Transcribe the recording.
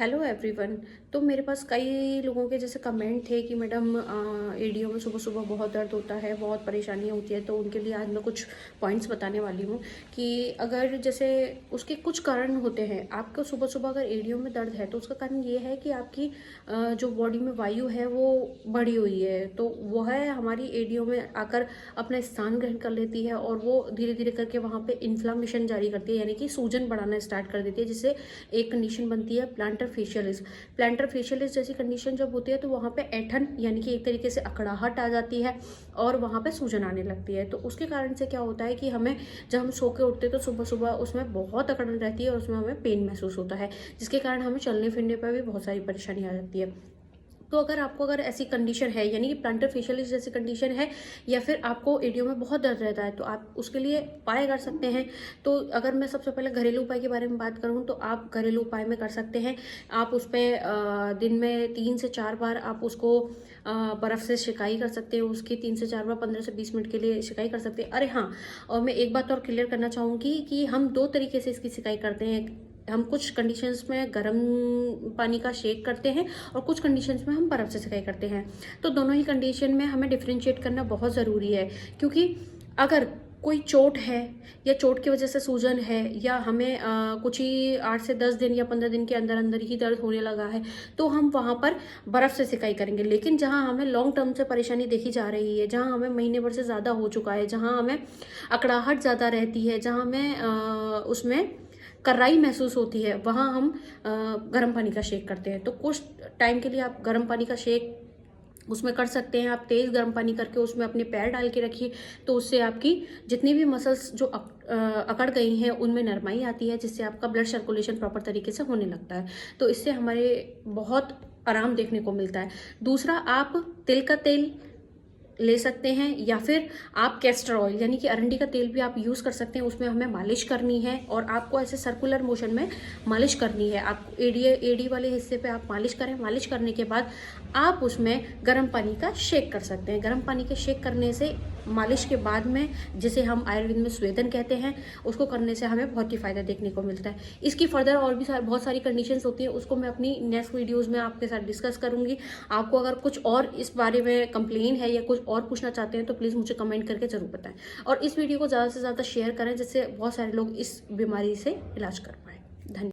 Hello everyone. तो मेरे पास कई लोगों के जैसे कमेंट थे कि मैडम एडीओ में सुबह सुबह बहुत दर्द होता है, बहुत परेशानियाँ होती है। तो उनके लिए आज मैं कुछ पॉइंट्स बताने वाली हूँ कि अगर जैसे उसके कुछ कारण होते हैं। आपको सुबह सुबह अगर एडीओ में दर्द है तो उसका कारण ये है कि आपकी जो बॉडी में वायु है वो बढ़ी हुई है, तो वह हमारी एडीओ में आकर अपना स्थान ग्रहण कर लेती है और वो धीरे धीरे करके वहाँ पे इन्फ्लामेशन जारी करती है, यानी कि सूजन बढ़ाना स्टार्ट कर देती है, जिससे एक कंडीशन बनती है प्लांटर फेशियलिस। प्लांटर फेशियलिस जैसी कंडीशन जब होती है तो वहाँ पे ऐठन यानी कि एक तरीके से अकड़ाहट आ जाती है और वहाँ पे सूजन आने लगती है। तो उसके कारण से क्या होता है कि हमें जब हम सो के उठते हैं तो सुबह सुबह उसमें बहुत अकड़न रहती है और उसमें हमें पेन महसूस होता है, जिसके कारण हमें चलने फिरने पर भी बहुत सारी परेशानी आ जाती है। तो अगर ऐसी कंडीशन है, यानी कि प्लांटर फेशियलिस जैसी कंडीशन है, या फिर आपको एडियो में बहुत दर्द रहता है, तो आप उसके लिए उपाय कर सकते हैं। तो अगर मैं सबसे पहले घरेलू उपाय के बारे में बात करूं तो आप घरेलू उपाय में कर सकते हैं। आप उस पर दिन में 3 से 4 बार आप उसको बर्फ़ से सिकाई कर सकते हैं। उसकी 3 से 4 बार 15 से 20 मिनट के लिए सिकाई कर सकते हैं। अरे हाँ, और मैं एक बात और क्लियर करना चाहूँगी कि हम 2 तरीके से इसकी सिकाई करते हैं। हम कुछ कंडीशंस में गर्म पानी का शेक करते हैं और कुछ कंडीशंस में हम बर्फ़ से सिकाई करते हैं। तो दोनों ही कंडीशन में हमें डिफरेंशिएट करना बहुत ज़रूरी है, क्योंकि अगर कोई चोट है या चोट की वजह से सूजन है या हमें कुछ ही 8 से 10 दिन या 15 दिन के अंदर अंदर ही दर्द होने लगा है, तो हम वहाँ पर बर्फ़ से सिकाई करेंगे। लेकिन जहाँ हमें लॉन्ग टर्म से परेशानी देखी जा रही है, जहाँ हमें महीने भर से ज़्यादा हो चुका है, जहाँ हमें अकड़ाहट ज़्यादा रहती है, जहाँ हमें उसमें कर्राई महसूस होती है, वहाँ हम गर्म पानी का शेक करते हैं। तो कुछ टाइम के लिए आप गर्म पानी का शेक उसमें कर सकते हैं। आप तेज़ गर्म पानी करके उसमें अपने पैर डाल के रखिए, तो उससे आपकी जितनी भी मसल्स जो अकड़ गई हैं उनमें नरमाई आती है, जिससे आपका ब्लड सर्कुलेशन प्रॉपर तरीके से होने लगता है। तो इससे हमारे बहुत आराम देखने को मिलता है। दूसरा, आप तिल का तेल ले सकते हैं या फिर आप कैस्टर ऑयल यानी कि अरंडी का तेल भी आप यूज़ कर सकते हैं। उसमें हमें मालिश करनी है और आपको ऐसे सर्कुलर मोशन में मालिश करनी है। आप एडी वाले हिस्से पे आप मालिश करें। मालिश करने के बाद आप उसमें गर्म पानी का शेक कर सकते हैं। गर्म पानी के शेक करने से, मालिश के बाद में, जिसे हम आयुर्वेद में स्वेदन कहते हैं, उसको करने से हमें बहुत ही फ़ायदा देखने को मिलता है। इसकी फर्दर और भी बहुत सारी कंडीशंस होती हैं, उसको मैं अपनी नेक्स्ट वीडियोज़ में आपके साथ डिस्कस करूँगी। आपको अगर कुछ और इस बारे में कंप्लेन है या कुछ और पूछना चाहते हैं तो प्लीज़ मुझे कमेंट करके ज़रूर बताएं और इस वीडियो को ज़्यादा से ज़्यादा शेयर करें, जिससे बहुत सारे लोग इस बीमारी से इलाज कर पाएँ।